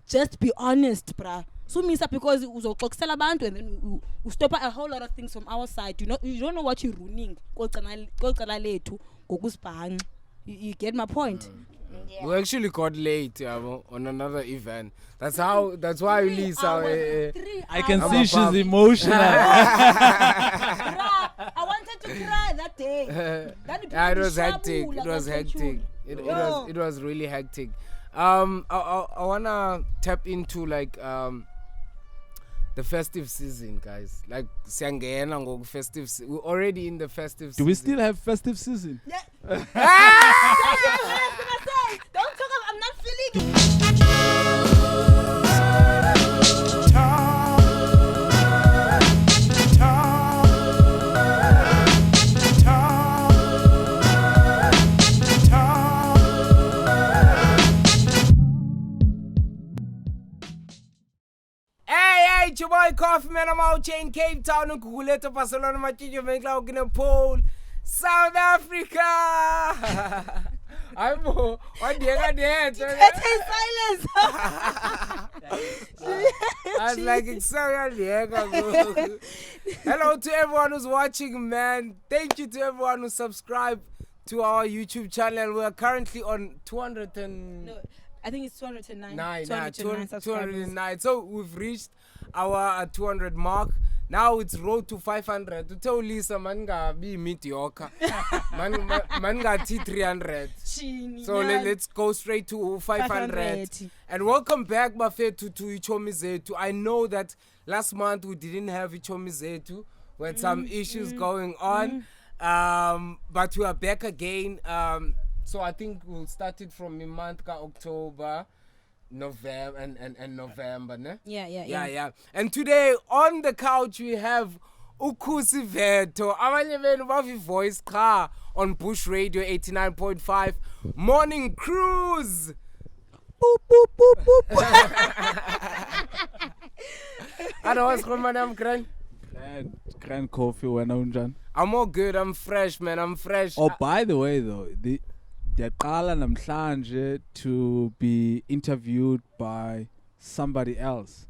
just be honest, bruh. So Misa, because uzoxoxela abantu and then we stop a whole lot of things from our side. You don't know what you're ruining. You get my point? Yeah. We actually got late on another event. That's why Lisa. I can see she's emotional. I wanted to cry that day. It was hectic. It was really hectic. I wanna tap into like the festive season, guys. Like Siangena festive. We're already in the festive season. Do we still have festive season? Yeah. Don't talk about, I'm not feeling it. Hey, it's your boy Coffee Man. I'm out here in Cape Town and Kukuleta Barcelona Machijo Menkla in a pole. South Africa. I'm what do you got there? Silence. I was like, it's so hello to everyone who's watching, man. Thank you to everyone who subscribed to our YouTube channel. We are currently on 200 and... No, I think it's 209. 209. So we've reached our 200 mark. Now it's road to 500. To tell Lisa, man, be mediocre. man, got 300. So let's go straight to 500. And welcome back, Buffet, to iiChomi Zethu. I know that last month we didn't have iiChomi Zethu. We had some issues going on. But we are back again. So I think we'll start it from the month of October. November and November, ne? Yeah. And today on the couch we have iiChomi Zethu. Abanye benu bavi voice car on Bush Radio 89.5 Morning Cruise. Boop, boop, boop, boop. Otherwise, I'm grand Coffee when I'm all good, I'm fresh, man, I'm fresh. Oh, by the way though, Yaqala namhlanje to be interviewed by somebody else.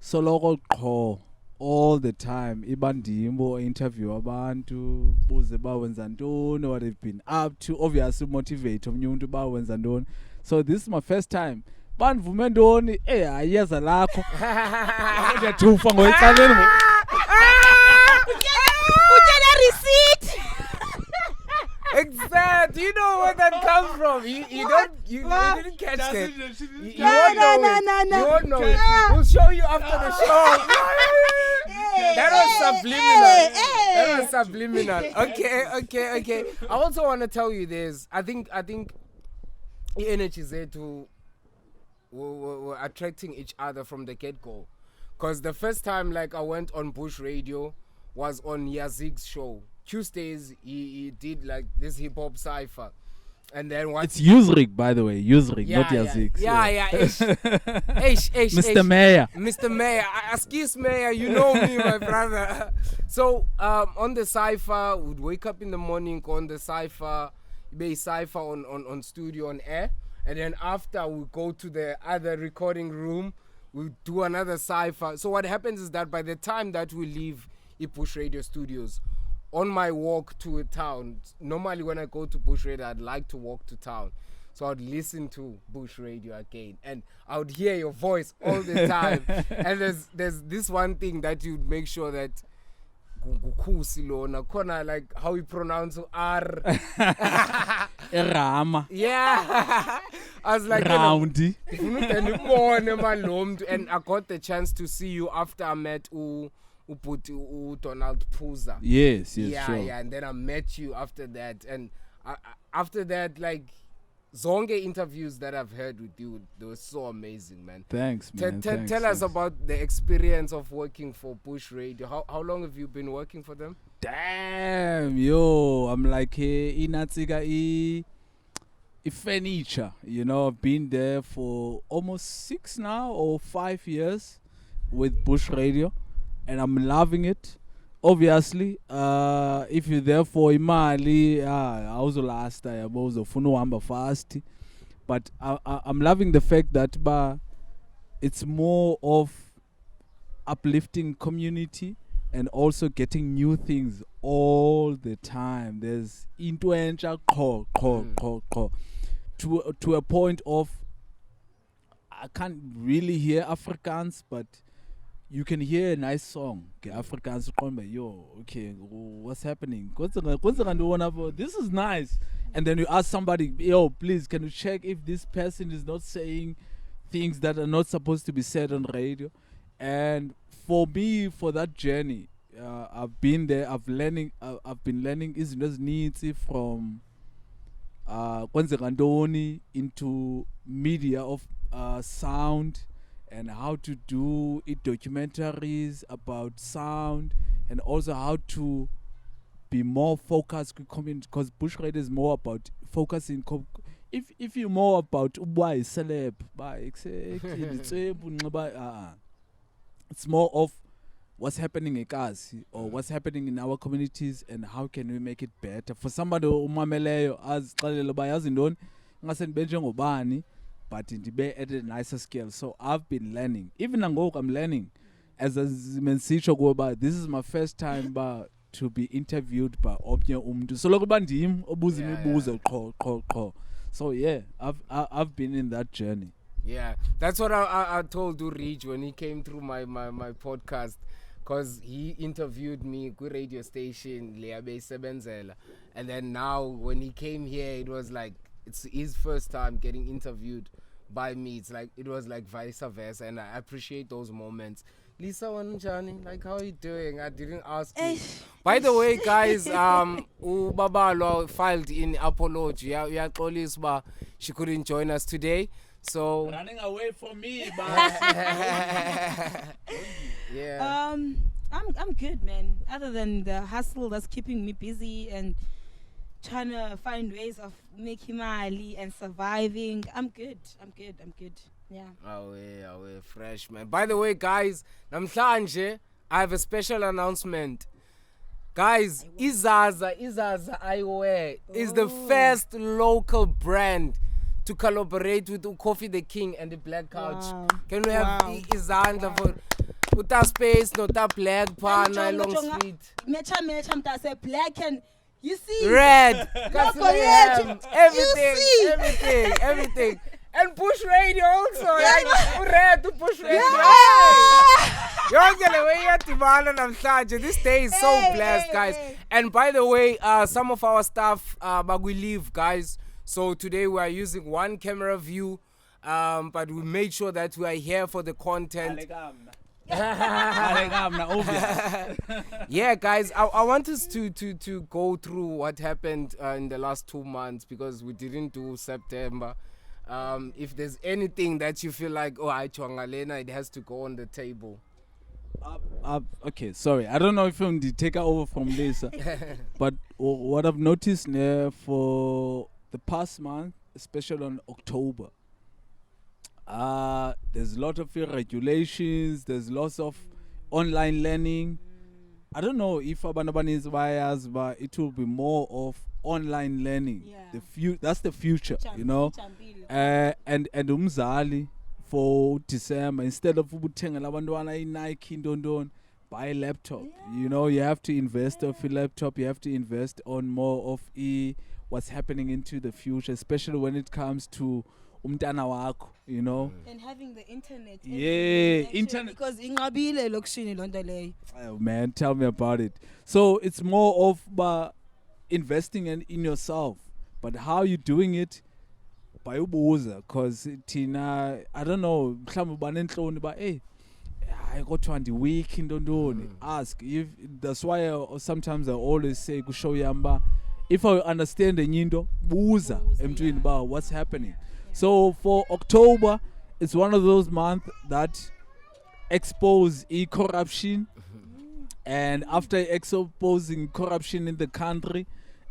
So local qho all the time ibandimbo interview abantu buze bawenza ntoni, what they've been up to, obviously motivate omnye umuntu bawenza ntoni. So this is my first time. Banvume ntoni ayeza lakho. Ngiyathufa ngoyicaleni. Ujela receipt. Exactly. You know where that comes from. You didn't catch that. You won't know it. We'll show you after the show. That was subliminal. Okay. I also want to tell you this. I think the energy is there to we're attracting each other from the get-go. Because the first time like I went on Bush Radio was on Yazig's show. Tuesdays he did like this hip hop cipher, and then what? It's Yuzrik, by the way, Yuzrik, not Yazig. Yeah. Mr. Mayor. Mr. Mayor, excuse Mayor, you know me, my brother. So on the cipher, we'd wake up in the morning on the cipher, be cipher on studio on air, and then after we go to the other recording room, we do another cipher. So what happens is that by the time that we leave Bush Radio Studios, on my walk to a town, normally when I go to Bush Radio, I'd like to walk to town. So I'd listen to Bush Radio again, and I would hear your voice all the time. And there's this one thing that you'd make sure that like how you pronounce R. Rama. Yeah. I was like, Roundy. And I got the chance to see you after I met Donald Puza. Yes, sure. Yeah, and then I met you after that, and after that, like zonke interviews that I've heard with you, they were so amazing, man. Thanks, man. Tell us about the experience of working for Bush Radio. How long have you been working for them? Damn, yo, I'm like inatsiga furniture. You know, I've been there for almost 6 now or 5 years with Bush Radio. And I'm loving it. Obviously, if you're there for imali, I also last I was fast. But I'm loving the fact that it's more of uplifting community and also getting new things all the time. There's into to a point of I can't really hear Afrikaans, but you can hear a nice song. Okay, Afrikaans, yo, okay, what's happening? This is nice. And then you ask somebody, yo, please, can you check if this person is not saying things that are not supposed to be said on radio? And for me, for that journey, I've been there. I've been learning izinto ezininzi from kwenzekantoni into media of sound and how to do documentaries about sound and also how to be more focused with community, because Bush Radio is more about focusing. If you're more about why celeb, it's more of what's happening in Gazi or what's happening in our communities and how can we make it better. For somebody umameleyo azixelele uba yazi ntoni ngase ndibe njengobani but ndibe at a nicer scale. So I've been learning. Even nangoku I'm learning. As mensitsho kuba this is my first time to be interviewed by omnye umuntu. So lokuba ndim obuza imibuzo qho. So yeah, I've been in that journey. Yeah, that's what I told Urij when he came through my podcast, because he interviewed me at radio station Leabe Sebenzela, and then now when he came here, it was like it's his first time getting interviewed by me. It's like it was like vice versa, and I appreciate those moments. Lisa Wanjani, like how are you doing? I didn't ask you. By the way, guys, Ubabalo filed in apology. Yeah, she couldn't join us today. So running away from me, yeah. I'm good, man. Other than the hustle that's keeping me busy and trying to find ways of making money and surviving, I'm good. Yeah. Away, fresh, man. By the way, guys, namhlanje I have a special announcement. Guys, Izaza Eyewear is the first local brand to collaborate with Coffee the King and the Black Couch. Wow. Can we have Izandla for uta space, not a black pana long street. Mecha mtase black and you see red. Everything. And Push Radio also. Red to Push Radio. This day is so blessed, guys. And by the way, some of our staff we leave, guys. So today we are using one camera view, but we made sure that we are here for the content. Yeah, guys, I want us to go through what happened in the last 2 months, because we didn't do September. If there's anything that you feel like, iiChomi, it has to go on the table. Okay, sorry. I don't know if I'm the take over from this, but what I've noticed for the past month, especially on October, there's a lot of regulations, there's lots of online learning. I don't know if Abanabani is biased, but it will be more of online learning. Yeah. That's the future, you know. And umzali for December, instead of ubuthengela abantwana iNike indondon, buy a laptop. You know, you have to invest of your laptop, you have to invest on more of what's happening into the future, especially when it comes to umntana wakho, you know. And having the internet. Yeah, internet. Because ingabile lokishini lonto leyo. Oh man, tell me about it. So it's more of investing in yourself, but how you doing it? By ubuza, because Tina, I don't know, mhlawumbe banenhloni ba I got 20 week indondoni. Ask if that's why sometimes I always say kusho yamba, if I understand the nyindo buza emntwini about what's happening. So for October, it's one of those months that expose corruption, and after exposing corruption in the country,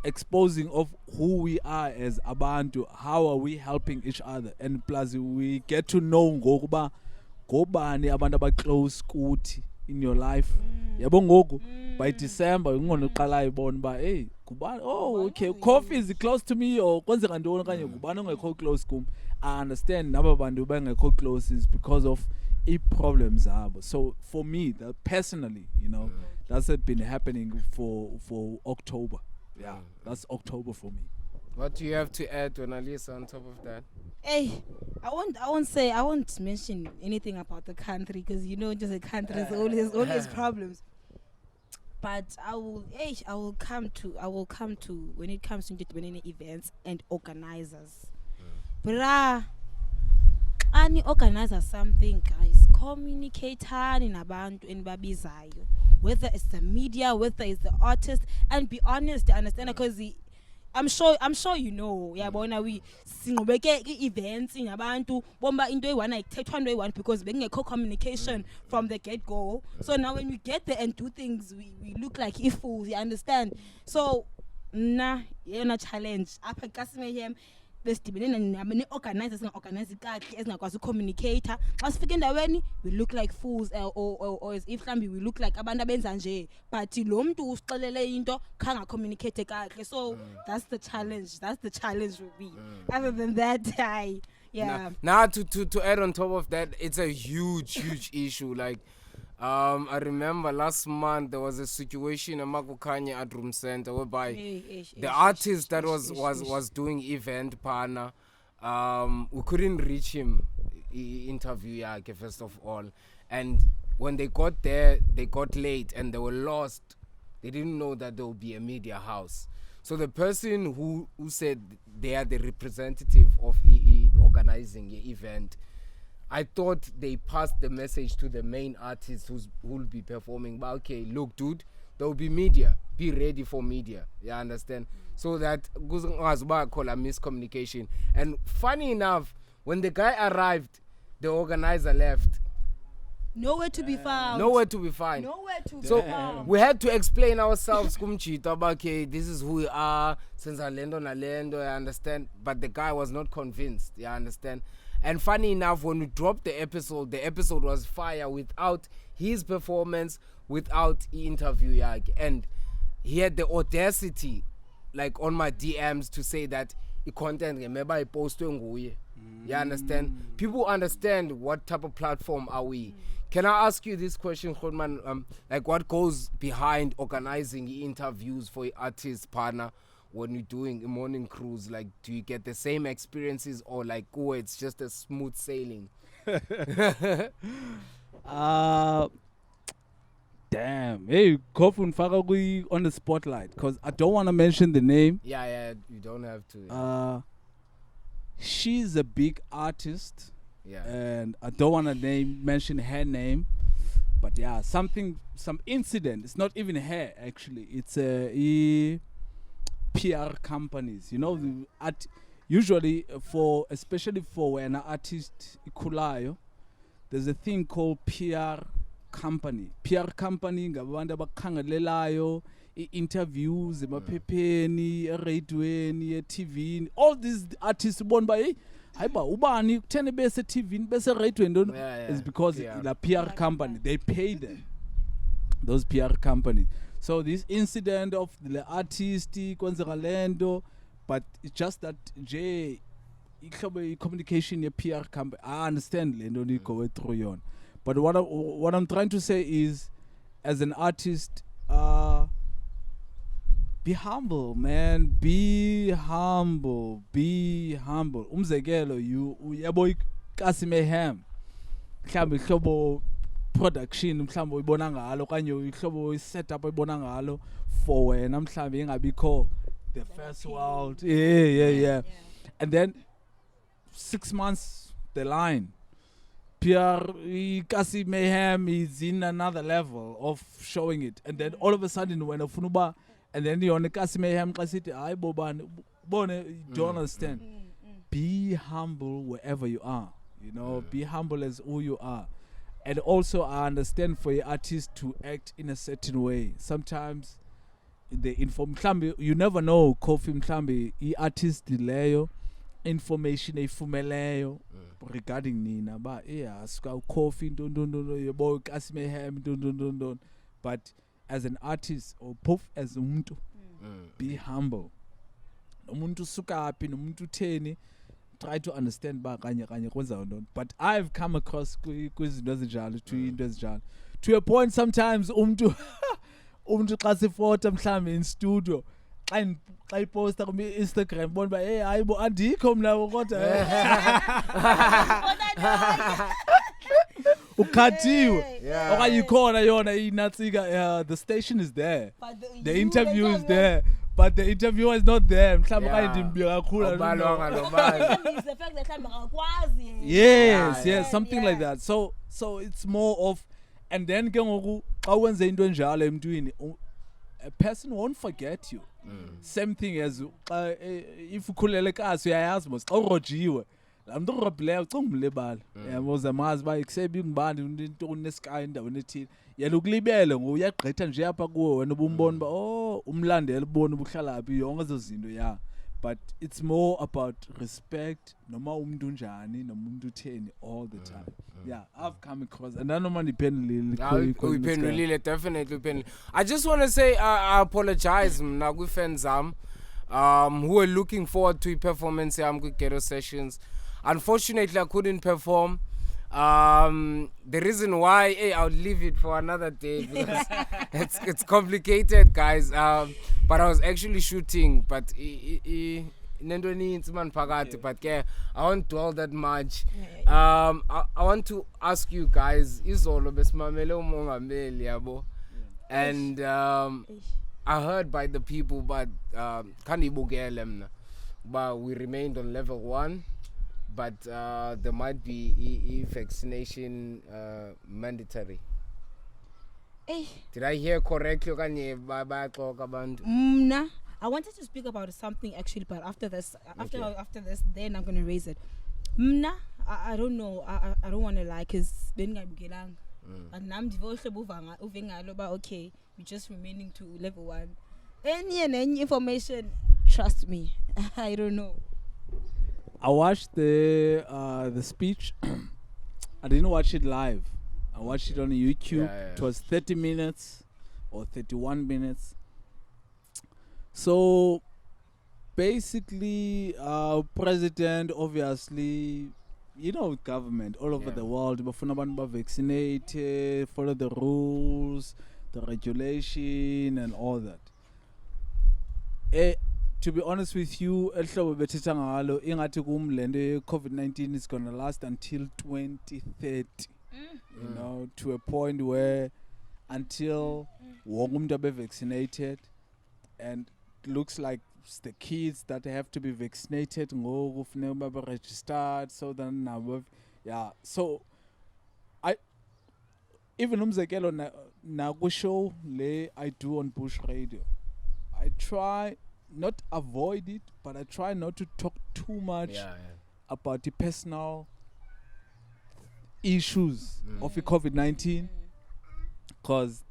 exposing of who we are as abantu, how are we helping each other, and plus we get to know ngokuba ngobani abantu abaclose kuthi in your life. Yabo ngoku by December ngona uqala ibona ba Kubani, oh okay, coffee is close to me or kwenzeka ntoni kanye kubani ongekho close kum. I understand naba bantu bengekho close is because of problems zabo. So for me, that personally, you know, that's been happening for October. Yeah, that's October for me. What do you have to add, Donalisa, on top of that? Hey, I won't mention anything about the country because you know, just a country is always problems. But I will come to when it comes to entertainment events and organizers. But any organizer something, guys, communicator in abantu enibabizayo, whether it's the media, whether it's the artist, and be honest, understand, because I'm sure you know, yeah, bona we singobeke events in abantu bomba into eyi-1 ayithethwa into eyi-1 because bekungekho communication from the get-go. So now when we get there and do things, we look like fools, you understand? So yena challenge apha eKasimeham besidibene ne-organizers organize kakuhle ezingakwazi ucommunicator. Xa sifika endaweni we look like fools or as if mhlawumbi we look like abantu abenza nje, but lo mntu usixelele into khanga communicate kakuhle. So that's the challenge will be. Other than that, yeah. Now to add on top of that, it's a huge issue. Like I remember last month there was a situation in Makukanye at Room Center whereby the artist that was doing event partner, we couldn't reach him interview first of all, and when they got there they got late and they were lost. They didn't know that there would be a media house. So the person who said they are the representative of organizing the event, I thought they passed the message to the main artist who will be performing. But okay, look, dude, there will be media. Be ready for media. You understand? So that goes call a miscommunication. And funny enough, when the guy arrived, the organizer left. Nowhere to be found. So we had to explain ourselves. Okay, this is who we are. Since Nalendo, I understand. But the guy was not convinced. You understand? And funny enough, when we dropped the episode was fire without his performance, without the interview. And he had the audacity, like on my DMs, to say that the content, remember, I posted. You understand? People understand what type of platform are we. Can I ask you this question, Khotman? Like, what goes behind organizing interviews for your artist partner when you're doing a morning cruise? Like, do you get the same experiences or like, oh, it's just a smooth sailing? Damn. Hey, Kofun Fagagui on the spotlight because I don't want to mention the name. Yeah, you don't have to. She's a big artist. Yeah. And I don't want to mention her name, but yeah, some incident. It's not even her actually. It's PR companies. You know, usually especially for when an artist ikulayo, there's a thing called PR company. PR company ngabantu abakhangelelayo interviews emaphepheni, eradioweni, eTV. All these artists born by Haiba ubani kutheni bese TV bese radio is because the PR company, they pay them, those PR companies. So this incident of the artist kwenzeka lento, but it's just that communication your PR company, I understand lento ni go through yon. But what I'm trying to say is, as an artist, be humble, man. Be humble. Umzekelo, uyabo iKasimeham. Mhlawumbe ihlobo production mhlawumbe uyibona ngalo kanye ihlobo setup uyibona ngalo for wena mhlawumbe ingabikho the first world. Yeah. And then 6 months the line, PR iKasimeham is in another level of showing it. And then all of a sudden when ufunuba, and then you're on the Kasimeham Kasiti, I don't understand. Be humble wherever you are. You know, be humble as who you are. And also I understand for your artist to act in a certain way. Sometimes the you never know, Kofi Mhlambi, artist leyo information efumeleyo regarding Nina. But yeah, Kofi your boy Kasimeham. But as an artist or as umuntu, Be humble. Nomuntu sukapi, nomuntu utheni. Try to understand ba kanye kwenza ntoni. But I've come across kwizinto ezinjalo into ezinjalo. To a point sometimes umuntu xa sifota mhlambe in studio xa iposta ku Instagram bona ba hey hayibo andikho mina kodwa ukhathiwe okanye ikhona yona inatsika the station is there, the interview is there, but the interviewer is not there. Mhlawumbe xa ndimbi kakhulu balonga lobali. It's the fact that mhlawumbe akakwazi. Yes, something like that. So it's more of, and then ke ngoku xa wenze into enjalo emntwini, a person won't forget you. Same thing as if ukhulele kasi uyayazi mos xa urojiwe laa mntu urobhileyo ucinga umlibala yabo zamazi uba ikusebi ngubani into unesikayo endaweni ethile yena ukulibele uyagqitha nje apha kuwe wena ubumbona uba umlandela ubona ubuhlala phi yonke ezo zinto but it's more about respect noma umuntu unjani noma umuntu utheni all the time. I've come across and nanoma ndiphendulile definitely. I just want to say I apologize mna kwi-fans who were looking forward to performance yam kwi-Ghetto Sessions. Unfortunately I couldn't perform. The reason why I'll leave it for another day because it's complicated, guys. But I was actually shooting, but nento ninzi man phakathi, but I won't dwell that much. I want to ask you guys, izolo besimamele umongameli yabo, and I heard by the people, but khandibukele mna, but we remained on level 1. But there might be vaccination mandatory. Did I hear correctly? I wanted to speak about something actually, but after this, then I'm gonna raise it. I don't know. I don't want to lie, cause then I'm getting. And I'm divorced. Okay, we're just remaining to level 1. Any information, trust me. I don't know. I watched the speech. I didn't watch it live. I watched it on YouTube. It was 30 minutes or 31 minutes. So basically, president, obviously, government all over the world, vaccinated, follow the rules, the regulation, and all that. To be honest with you, COVID-19 is going to last until 2030. To a point where until won't be vaccinated, and it looks like it's the kids that have to be vaccinated registered, so then now so I even na show I do on Bush Radio, I try not avoid it, but I try not to talk too much about the personal issues of the COVID-19, because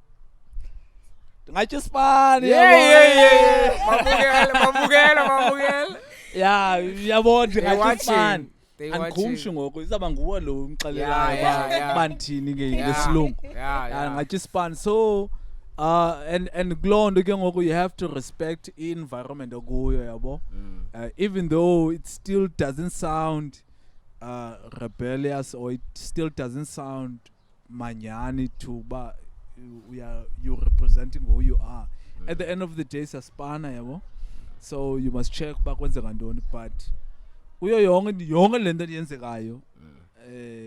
I just fun. Andikhumshi ngoku izaba nguwe lo umxelelayo banthini ke ngesilungu ngajispan. So and kuloo nto ke ngoku you have to respect i-environment okuyo yabo, even though it still doesn't sound rebellious, or it still doesn't sound manyani to ba you representing who you are. At the end of the day saspana yabo, so you must check ba kwenzeka ntoni, but kuyo yonke lento yenzekayo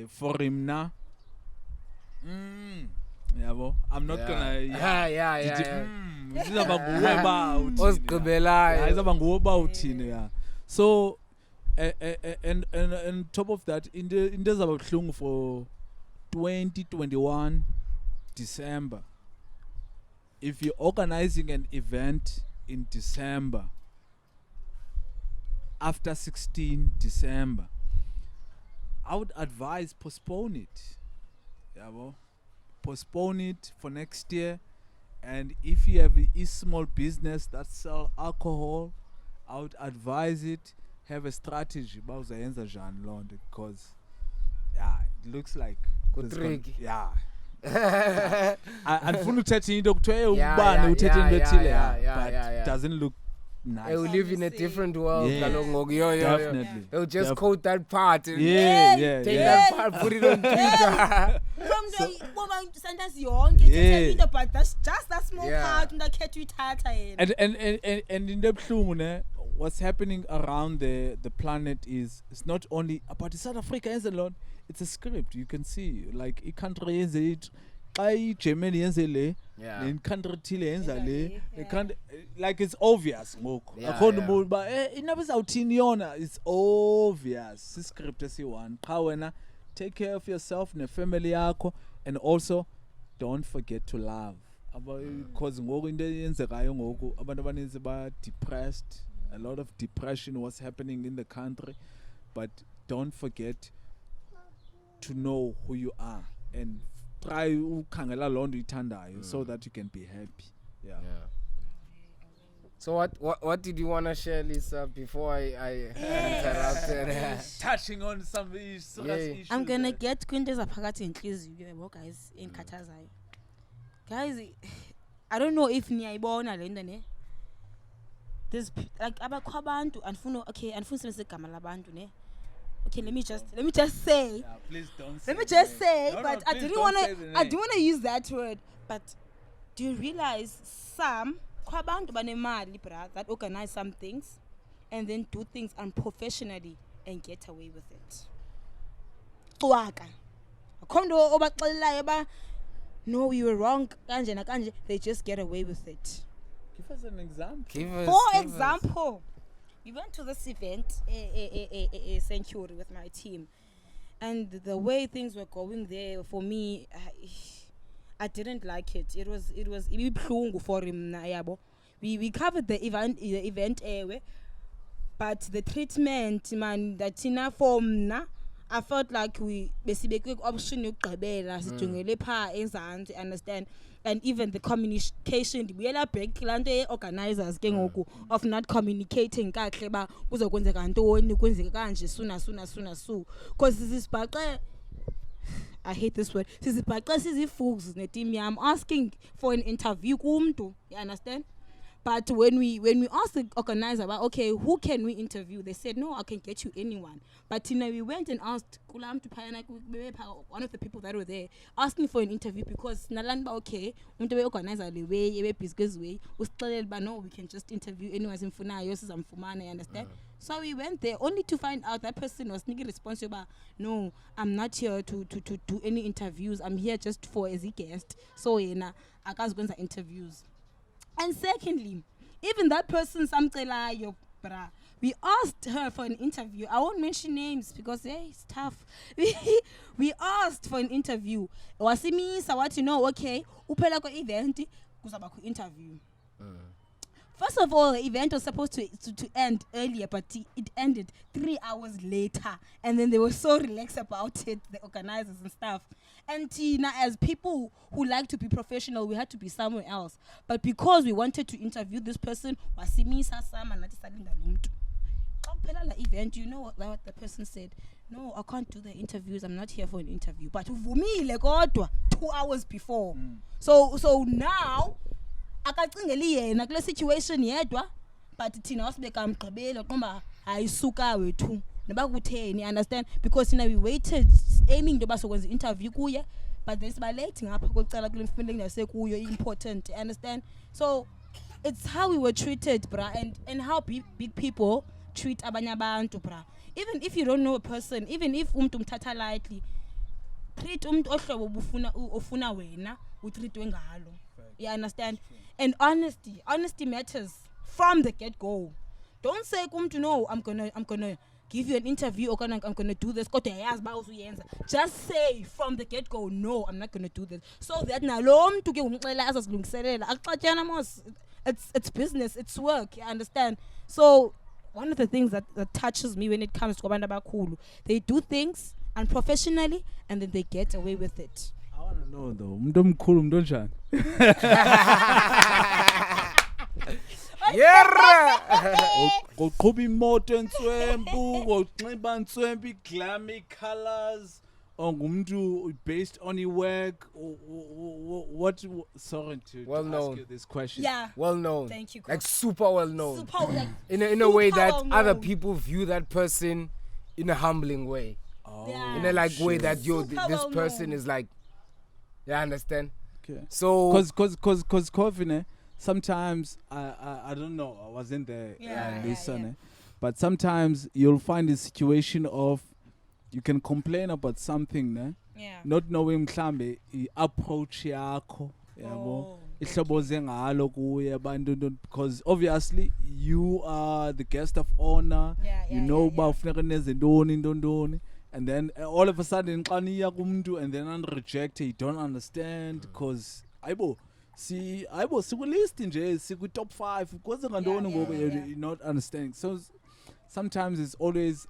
for him na yabo, I'm not gonna izaba nguwe ba uthini osigqibelayo, izaba nguwe ba uthini so and top of that into ezaba buhlungu for 2021 December, if you're organizing an event in December after 16 December, I would advise postpone it. Postpone it for next year. And if you have a small business that sell alcohol, I would advise it, have a strategy because it looks like Andifuna uthetha into kuthiwe Yeah, ubani yeah, uthetha into yeah, ethile yeah, but yeah. doesn't look nice. We live in a different world. Yeah. Kaloku ngoku, yo. Definitely. They'll just quote that part. And Yeah. take that part, put it on Twitter. Sometimes yonke Yeah. but that's just that small Yeah. part undakhetha uyithatha yena. And in the buhlungu ne, what's happening around the planet is it's not only about South Africa yenze lona, it's a script. You can see like country yenze it, xa Germany yenze le, Yeah. in country thile yenza le, Yeah. like it's obvious ngoku. Yeah, Akho yeah. nto ba inaba izawuthini yona, it's obvious. Si script esiyi-one. Qha wena take care of yourself ne-family yakho, and also don't forget to love. Because ngoku into eyenzekayo ngoku abantu abaninzi ba depressed. A lot of depression was happening in the country, but don't forget to know who you are and try ukhangela loo nto uyithandayo so that you can be happy. Yeah. So what did you want to share, Lisa, before I interrupted? Touching on some serious issues. I'm gonna get kwinto ezaphakathi enhliziyo yabo guys enkathazayo. Guys, I don't know if niyayibona le nto ne. There's like abakho abantu andifuna usebenzisa igama labantu ne. Okay, let me just say. Yeah, please don't. Let me just say, No, but no, I please didn't don't want say the to. name. I do want to use that word. But do you realize some kwabantu banemali, bruh, that organize some things and then do things unprofessionally and get away with it? Waka. Akondo obaxelelayo ba no, you were wrong. Kanje na kanje, they just get away with it. Give us an example. For example, we went to this event, a Sanctuary with my team, and the way things were going there for me, I didn't like it. It was ibibuhlungu for him na yabo. We covered the event but the treatment man that ina form na, I felt like we besibekwe option yokugqibela sijongele pha ezantsi, understand, and even the communication buyela back lanto organizers ke ngoku of not communicating kahle ba kuzokwenzeka ntoni kwenzeka kanje suna su because sisibhaqa, I hate this word, sisibhaqa sizifugs neteam yam asking for an interview kumntu, you understand. But when we asked the organizer about, okay, who can we interview? They said, no, I can get you anyone. But we went and asked one of the people that were there, asking for an interview because Nalanba, okay, organizer the way, business way, no, we can just interview anyone in Funa, Yosas and Fumana, understand? So we went there only to find out that person was responsible. No, I'm not here to do any interviews. I'm here just for as a guest. So I can't go interviews. And secondly, even that person, we asked her for an interview. I won't mention names because it's tough. We asked for an interview. Wasimi sawati no, okay, upela ko event kuzaba ku interview. First of all, the event was supposed to end earlier, but it ended 3 hours later. And then they were so relaxed about it, the organizers and stuff. And Tina, as people who like to be professional, we had to be somewhere else. But because we wanted to interview this person, event, you know what the person said? No, I can't do the interviews. I'm not here for an interview. But 2 hours before. So now, akacingeli yena kule situation yedwa, but thina wasibeka amgqibelo qomba ayisuka wethu nabakutheni, understand, because we waited aiming to bazokwenza interview kuye, but then siba late ngapha kwecala kule mfundo ngasekuyo important, understand. So it's how we were treated, bra, and how big people treat abanye abantu, bra. Even if you don't know a person, even if umuntu umthatha lightly, treat umuntu ohlobo ofuna wena utreatwe ngalo. You understand? And honesty matters from the get-go. Don't say no, I'm gonna give you an interview or I'm gonna do this. Just say from the get-go, no, I'm not gonna do this. So that it's business, it's work, you understand? So one of the things that touches me when it comes to Kabanda, they do things unprofessionally and then they get away with it. I want to know though, mntu omkhulu mntu onjani? Ngoqhuba imoto entswempu, ngokunxiba ntswempu, glammy colors, ongumntu based on your work what sorry to Well ask known. you this question. Yeah. Well known. Thank you. Like super well known. Super, like, In a way super that well other known. people view that person in a humbling way. Oh, Yeah. In a like way shit. that Super this well person known. is like, you understand? Okay. So Cause Kovine, sometimes I don't know, I wasn't there Yeah, listen, but sometimes you'll find a situation of you can complain about something, ne? Yeah. Not knowing mhlambe approach yakho, yabo. Oh, Ihlobo zengalo kuye abantu because obviously you are the guest of honor. Yeah, You yeah, know yeah, about funeka nenze ntoni. And then all of a sudden xa niya kumuntu and then unreject you don't understand because ayibo sikulist nje siku-top 5 kwenze ngantoni ngoku you're not understanding. So sometimes it's always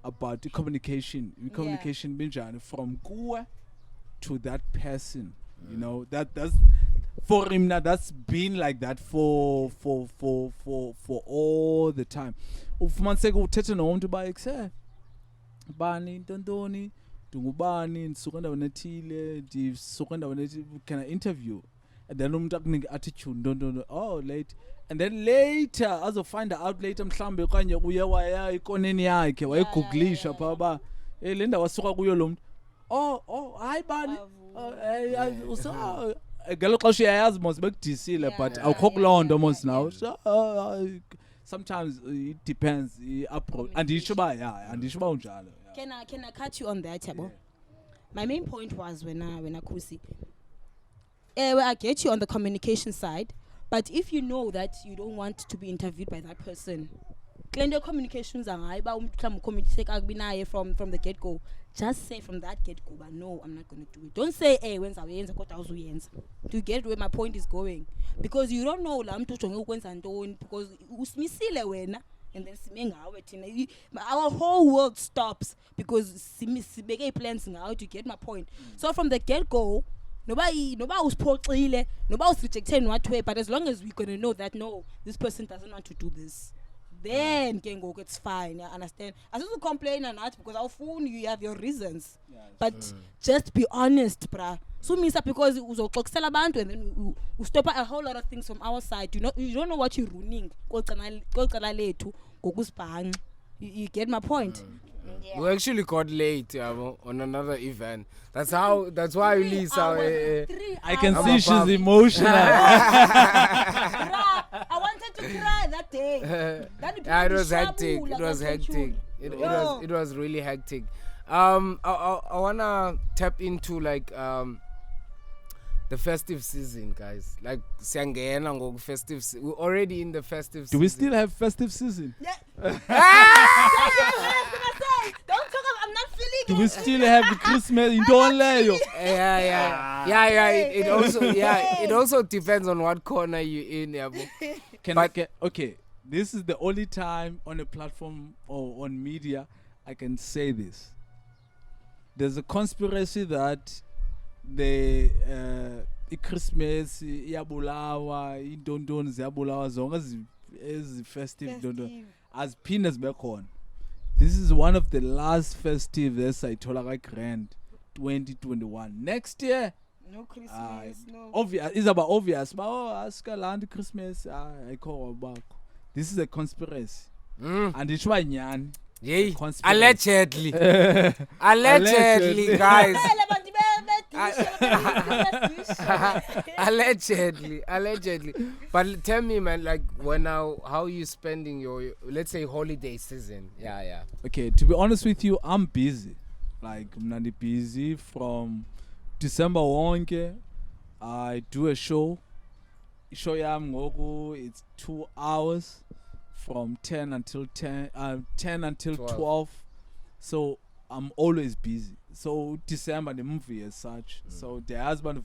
about the communication binjani from kuwe to that person. You know that's for him now. That's been like that for all the time. Ufumaniseka uthethe nomuntu bayekuse bani ntoni ndingubani ndisuka endaweni ethile ndisuka endaweni ethile, can I interview? And then umuntu akunika attitude ntoni oh late, and then later azofind out later mhlambe okanye uye waya ikoneni yakhe wayegooglisha phaa ba le ndawo asuka kuyo lo muntu oh hayi bani ngelo xesha uyayazi mos bekudisile but awukho kuloo nto mos nawo. So sometimes it depends approach. Andisho ba unjalo. Can I cut you on that, Yabo? My main point was when I Kusi. I get you on the communication side, but if you know that you don't want to be interviewed by that person, clear communications are from the get go. Just say from that get go, but no, I'm not going to do it. Don't say, hey, when's our ends? Do you get where my point is going? Because you don't know, because and then our whole world stops because plans now. Do you get my point? So from the get go, nobody was nobody was rejecting what way, but as long as we're gonna know that no, this person doesn't want to do this, then can go, it's fine. I understand. I don't complain and that because our phone you have your reasons. But just be honest, bruh. So means that because and then we stop a whole lot of things from our side. You don't know what you're ruining. You get my point? Yeah. we actually got late on another event. That's why Lisa. I can see she's emotional. I wanted to cry that day. It was hectic. It was really hectic. I wanna tap into like the festive season, guys. Like siyangena ngoku festive. We're already in the festive season. Do we still have festive season? Yeah. Don't talk about, I'm not feeling Do we still have Christmas in Donleyo? Yeah. It also depends on what corner you're in, yeah. Okay, this is the only time on a platform or on media I can say this. There's a conspiracy that the Christmas iyabulawa, intondoni ziyabulawa zonke as festive intondoni as peanuts back on. This is one of the last festive esayithola grand 2021. Next year no Christmas, no. Obvious, it's about obvious. But askalandi Christmas ayikho bakho. This is a conspiracy. And it's why nyani. Yay. Allegedly, guys. Allegedly. But tell me, man, like how are you spending your, let's say, holiday season? Yeah. Okay, to be honest with you, I'm busy. Like I'm busy from December wonke. I do a show. Show yam ngoku, it's 2 hours from 10 until 12. So I'm always busy. So December the movie as such. So the husband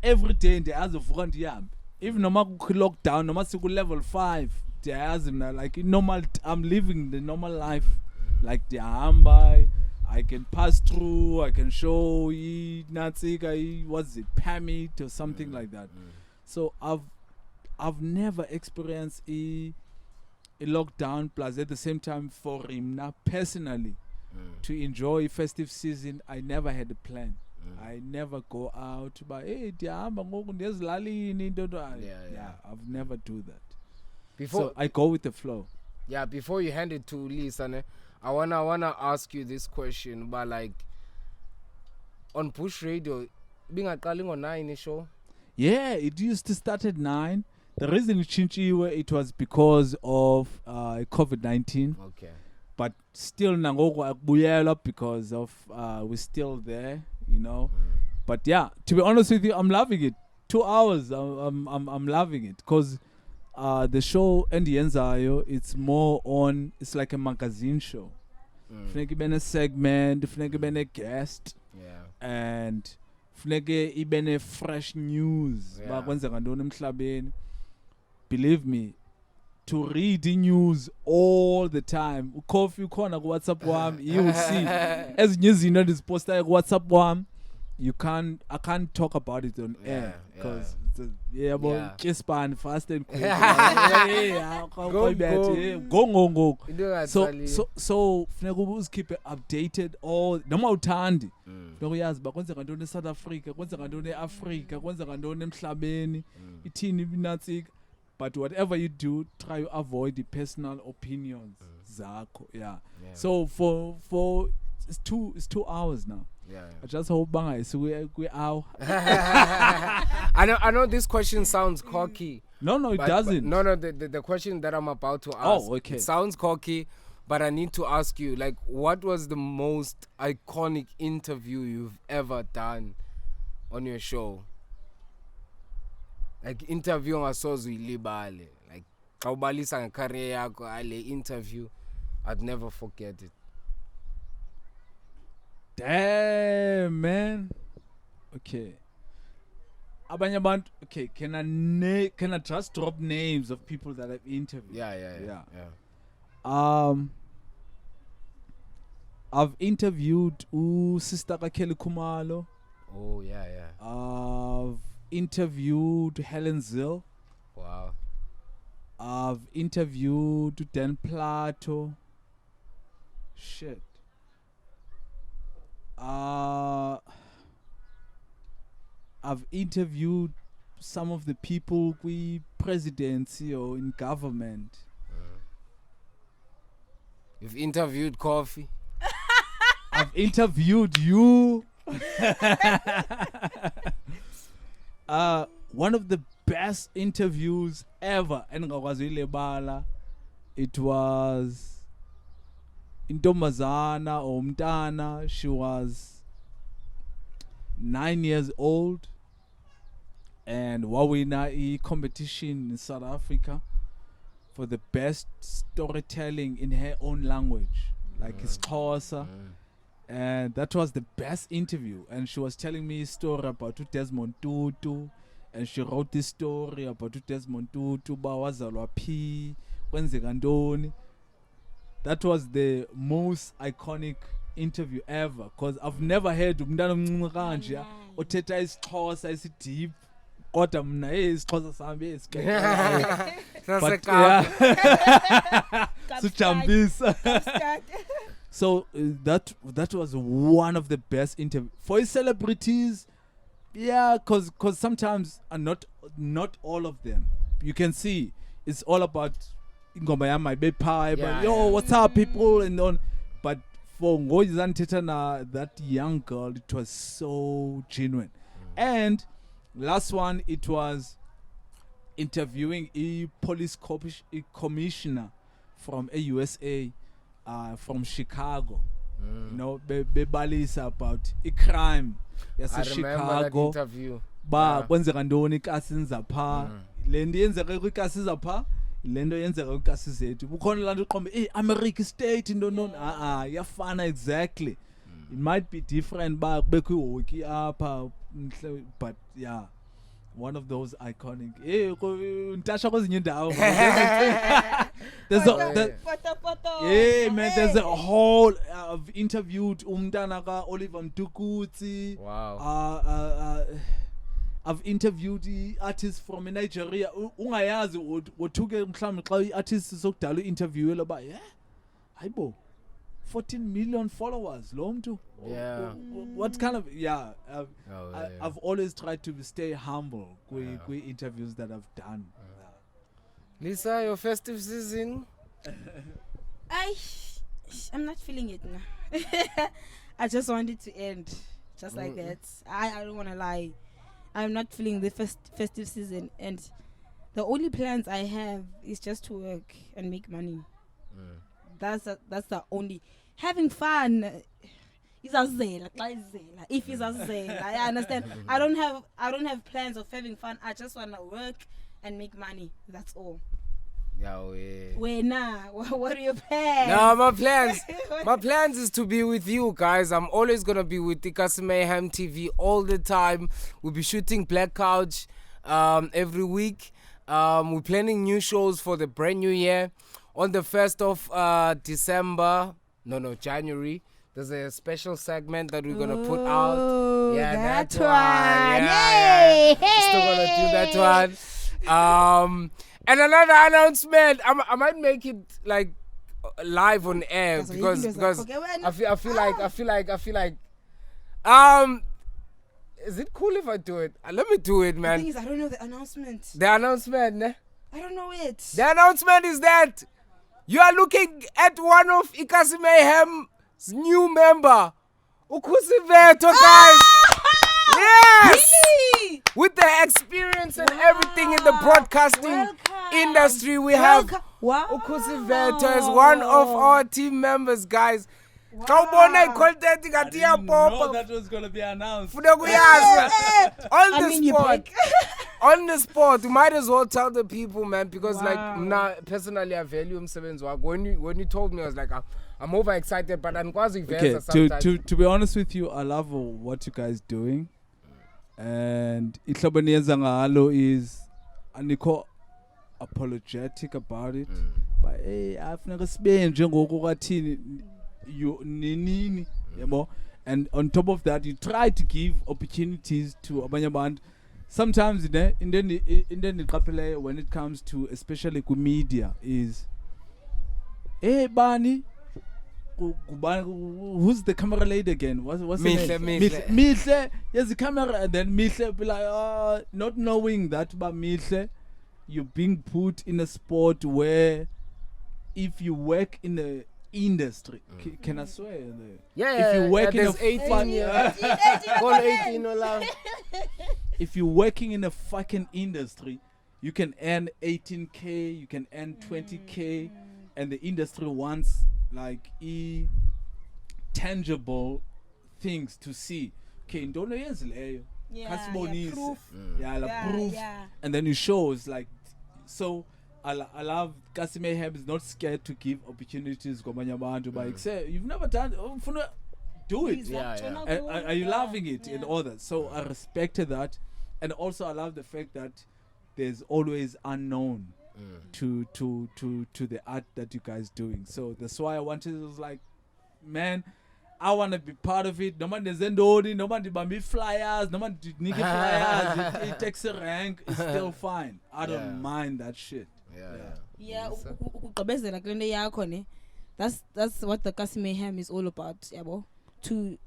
every day the husband yam. Even no lockdown, no matter level 5, the husband like normal. I'm living the normal life, like the by. I can pass through. I can show what's it, permit or something like that. So I've never experienced a lockdown plus at the same time for him now personally. to enjoy festive season, I never had a plan. I never go out but hey diyahamba ngoku ndiyazilalini into I've never do that. So I go with the flow. Yeah, before you hand it to Lisa, I wanna ask you this question, but like on Push Radio, being a calling on 9 show. Yeah, it used to start at 9. The reason it was because of COVID-19. Okay. But still nangoku akubuyela because of we're still there, you know. But yeah, to be honest with you, I'm loving it. 2 hours, I'm loving it because the show Endienzayo, it's more on. It's like a magazine show. Funeke bene segment, funeke bene guest, and funeke ibene fresh news. Bakwenzeka ntoni emhlabeni. Believe me, to read the news all the time. Coffee corner WhatsApp wam, you will see. As news you know this poster WhatsApp wam, I can't talk about it on air because Chispan fast and quick. Go. So Fnegubus keep it updated all no more tandi. Fneguyas but once I can do South Africa, once I can do Africa, once I can do Mhlabeni, itini binatsik. But whatever you do, try to avoid the personal opinions. Zako, So for it's 2 hours now. I just hope we out. I know this question sounds cocky. No, it doesn't. No, the question that I'm about to ask. Oh, okay. It sounds cocky, but I need to ask you, like, what was the most iconic interview you've ever done on your show? Like interview ngasoze ilibale. Like awubalisa ngecareer yakho ale interview, I'd never forget it. Damn, man. Okay. Abanye abantu, okay, can I just drop names of people that I've interviewed? Yeah. I've interviewed Sister Kelly Kumalo. Oh, yeah. I've interviewed Helen Zill. Wow. I've interviewed Dan Plato. Shit. I've interviewed some of the people we presidency or in government. You've interviewed Coffee. I've interviewed you. One of the best interviews ever. It was Intomazana or Mtana. She was 9 years old and wawina a competition in South Africa for the best storytelling in her own language, like isiXhosa. And that was the best interview. And she was telling me a story about Desmond Tutu. And she wrote this story about Desmond Tutu, bawazalwa phi, kwenzeka ntoni. That was the most iconic interview ever, because I've never heard umntana omncinci kanje othetha isiXhosa esideep. Kodwa mna isiXhosa sami esikeke. But yeah. So that was one of the best interviews for celebrities. Yeah, cause sometimes not all of them. You can see it's all about ingoma ya my baby pie, but yo, what's up, people, and on. But for Ngoyizan Tetana, that young girl, it was so genuine. And last one, it was interviewing a police commissioner from a USA. From Chicago, you know, bebalisa about a crime. Yes, Chicago. That interview. Kwenzeka ntoni ikasinza pha, le nto yenzeka kwikasiza pha, le nto yenzeka kwikasi zethu. Bukhona laa nto uqombe, America state into yafana exactly. It might be different ba kubekho ihockey apha, but yeah. One of those iconic. Ntasha kwezinye indawo. There's a whole. I've interviewed umntana ka Oliver Mtukudzi. Wow. I've interviewed the artists from Nigeria. Ungayazi wothuke mhlawumbe xa iartist sokudala interview eloba hayibo. 14 million followers. Lo mntu. Yeah. What kind of I've I've always tried to stay humble with interviews that I've done. Lisa, your festive season? I'm not feeling it now. I just want it to end just like that. I don't want to lie. I'm not feeling the festive season, and the only plans I have is just to work and make money. That's the only. Having fun is a zela. If it's a zela, I understand. I don't have plans of having fun. I just want to work and make money. That's all. Yeah, we. What are your plans? No, my plans is to be with you guys. I'm always gonna be with iiChomi Mayhem TV all the time. We'll be shooting Black Couch every week. We're planning new shows for the brand new year. On the 1st of January, there's a special segment that we're gonna put out. Yeah, that one. Yeah. Still gonna do that one. And another announcement. I might make it like live on air because I feel like is it cool if I do it? Let me do it, man. The thing is, I don't know the announcement. The announcement, ne? I don't know it. The announcement is that you are looking at one of iiChomi Mayhem's new member, Zethu, guys. Yes! Really? With the experience and everything in the broadcasting industry, we have Zethu as one of our team members, guys. I didn't know that was going to be announced. On the spot, you might as well tell the people, man, because like personally I value him. When you told me, I was like, I'm overexcited, but I'm quasi to be honest with you, I love what you guys doing, and ihlobaniyenza ngalo is aniko apologetic about it, but hey, I've never spent njengoku kathini you nini yabo, and on top of that you try to give opportunities to abanye abantu. Sometimes in the when it comes to especially media is hey Bani, who's the camera lady again? What's the name? Mihle. Yes, the camera, and then Mihle be like, not knowing that about Mihle, you're being put in a spot where if you work in the industry, can I swear? Yeah, if you work in a 18 years, 18 if you're working in a fucking industry, you can earn 18k, you can earn 20k, and the industry wants like tangible things to see. Okay, don't know proof. Proof. And then you show it's like so. I love iiChomi Mayhem is not scared to give opportunities. Like say you've never done. Do it. Are you loving it and all that? So I respected that, and also I love the fact that there's always unknown to the art that you guys doing. So that's why I wanted. It was like, man, I want to be part of it. No man is endori, no man bambi flyers, no man nigga flyers. It takes a rank. It's still fine. I don't mind that shit. That's what the iiChomi Mayhem is all about, yabo. To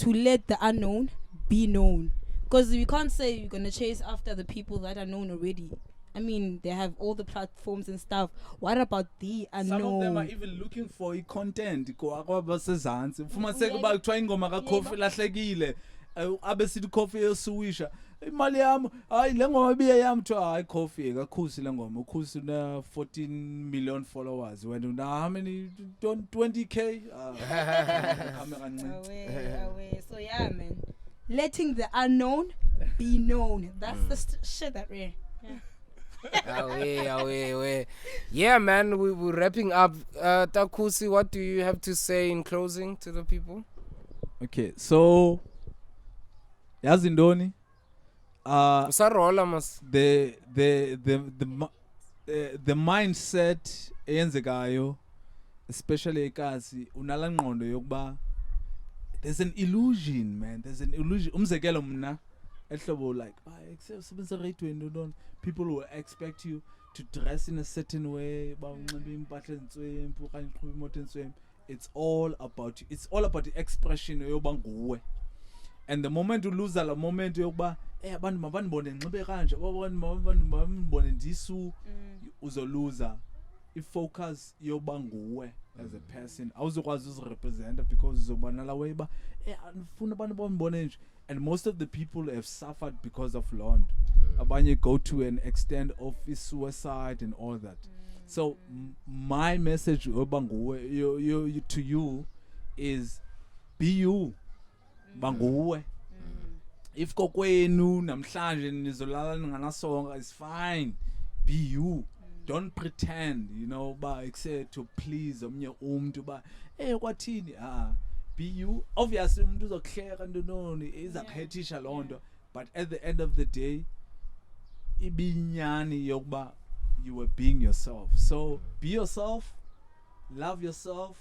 let the unknown be known, because we can't say you're gonna chase after the people that are known already. I mean, they have all the platforms and stuff. What about the unknown? Some of them are even looking for content. Abesithi coffee esuwisha imali yami hayi le ngoma biya yami to hayi coffee kakhusi le ngoma ukhusi una 14 million followers when una how many 20k away. So yeah, man, letting the unknown be known, that's the shit that we're away. Yeah, man, we're wrapping up. Takusi, what do you have to say in closing to the people? Okay, so yazindoni the mindset eyenzekayo, especially eKasi, unala ngqondo yokuba there's an illusion, man. There's an illusion. Umzekelo mna ehlobo like sebenza radioweni don't people will expect you to dress in a certain way, ba unxibe impahla enzwempu okanye uqhube imoto enzwempu, it's all about you. It's all about the expression yoba nguwe. And the moment you lose la moment yokuba abantu mabandibone nxibe kanje abantu mabandibone ndisu uzoluza ifocus yoba nguwe as a person awuzokwazi uzirepresenta because uzobana la way ba andifuna abantu bambone nje. And most of the people have suffered because of Lond. Abanye go to an extent of suicide and all that. So my message yoba nguwe to you is be you. Banguwe. If kokwenu namhlanje nizolala ninganasonga, it's fine. Be you. Don't pretend, you know, ba except to please omnye umuntu ba kwathini be you. Obviously umuntu uzokuhleka ntoni izakhethisha lonto, but at the end of the day ibinyani yokuba you were being yourself. So be yourself, love yourself,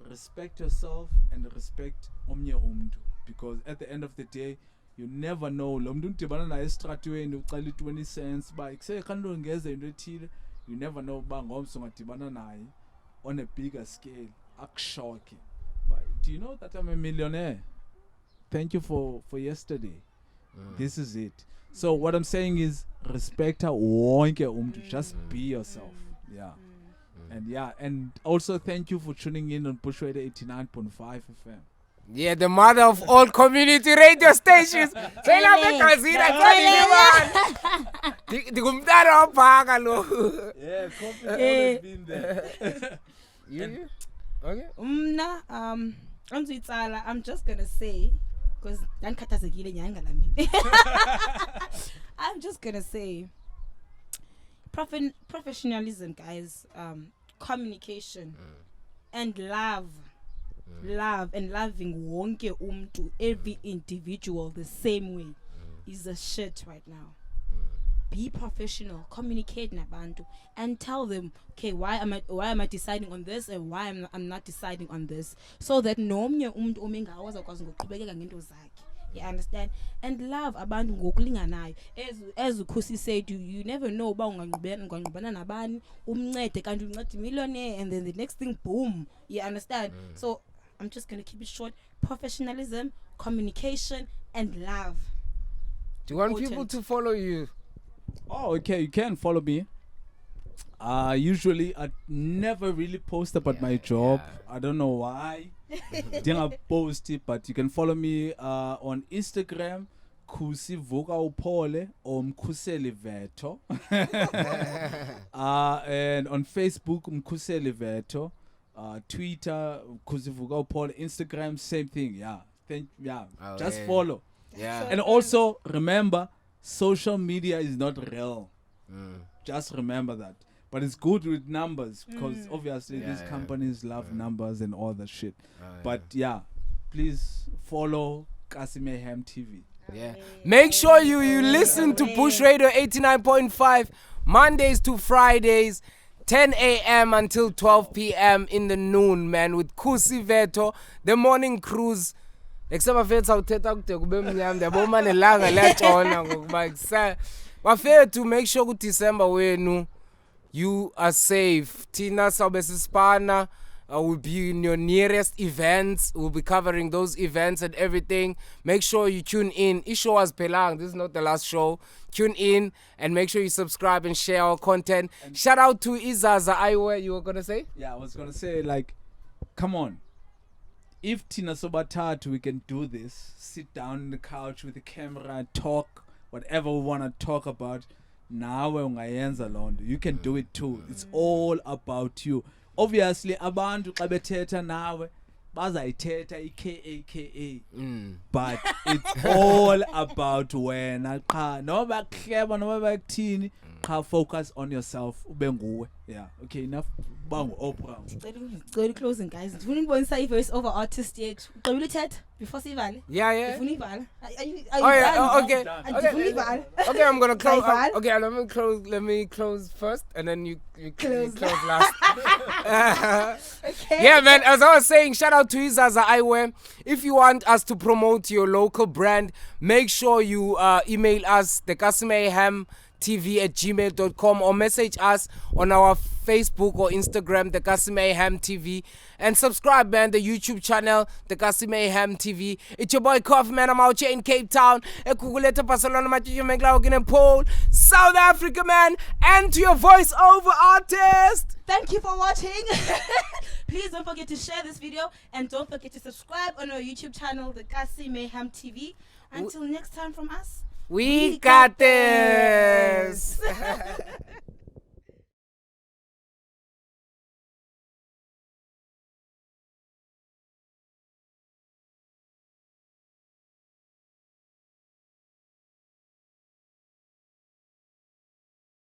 respect yourself, and respect omnye umuntu, because at the end of the day you never know lo muntu udibana naye estratweni ucela 20 cents ba ikusekhanda ungeze into ethile, you never know ba ngomso ngadibana naye on a bigger scale akushock. But do you know that I'm a millionaire? Thank you for yesterday. This is it. So what I'm saying is respect wonke umuntu, just be yourself. Yeah. And also thank you for tuning in on Push Radio 89.5 FM. Yeah, the mother of all community radio stations. Say la bekazira tsani digumntana wabhaka lo. Yeah, coffee always been there. You? Okay. I'm just gonna say, because I'm just gonna say professionalism, guys, communication and love and loving wonke umntu, every individual the same way is a shit right now. Be professional, communicate nabantu and tell them, okay, why am I deciding on this and why I'm not deciding on this, so that nomnye umuntu omengakwazi ukwazi ngokuqhubekeka ngento zakhe. You understand? And love abantu ngokulinganayo. As Kusi said, you never know ba ungangqubana nabani umncede kanti uncede millionaire, and then the next thing boom. You understand? So I'm just going to keep it short. Professionalism, communication, and love. Do you want people to follow you? Oh, okay. You can follow me. Usually I never really post about my job. I don't know why. Didn't post it, but you can follow me on Instagram, Kusi Vuka Upole or Mkuseli Veto. And on Facebook, Mkuseli Veto. Twitter, Kusi Vuka Upole. Instagram, same thing. Yeah. Just follow. Yeah. And also remember, social media is not real. Just remember that. But it's good with numbers, because obviously these companies love numbers and all that shit. But please follow Kasime Ham TV. Yeah. Make sure you listen to Push Radio 89.5 Mondays to Fridays, 10 a.m. until 12 p.m. in the noon, man, with Kusi Veto, the morning cruise. Except to make sure December wenu you are safe. Tina Sabesispana will be in your nearest events. We'll be covering those events and everything. Make sure you tune in. This show was Pelang. This is not the last show. Tune in and make sure you subscribe and share our content. Shout out to Izaza Iwe. You were gonna say? Yeah, I was gonna say, like, come on. If Tina Sobatatu, we can do this. Sit down on the couch with the camera and talk whatever we want to talk about. Nawe ungayenza lonto. You can do it too. It's all about you. Obviously abantu xa bethetha nawe bazayithetha ika, but it's all about wena qha noba kuhleba noba bakuthini qha focus on yourself ube nguwe. Yeah, okay, enough bangu Oprah. Go to closing, guys. Ndifuna ukubonisa i-voice over artist yethu. Uqabile uthetha before sivale? Yeah. Ndifuna ivala. Okay. Okay, I'm gonna close. Okay, let me close first, and then you close last. Okay. Yeah, man. As I was saying, shout out to Izaza Iwe. If you want us to promote your local brand, make sure you email us, thekasimayhamtv@gmail.com, or message us on our Facebook or Instagram, the Kasi Mayhem TV. And subscribe, man, the YouTube channel, the Kasi Mayhem TV. It's your boy Coffee, man. I'm out here in Cape Town. Ekuguleta Barcelona, Pole, South Africa, man. And to your voiceover artist. Thank you for watching. Please don't forget to share this video and don't forget to subscribe on our YouTube channel, the Kasi Mayhem TV. Until next time from us, we got this.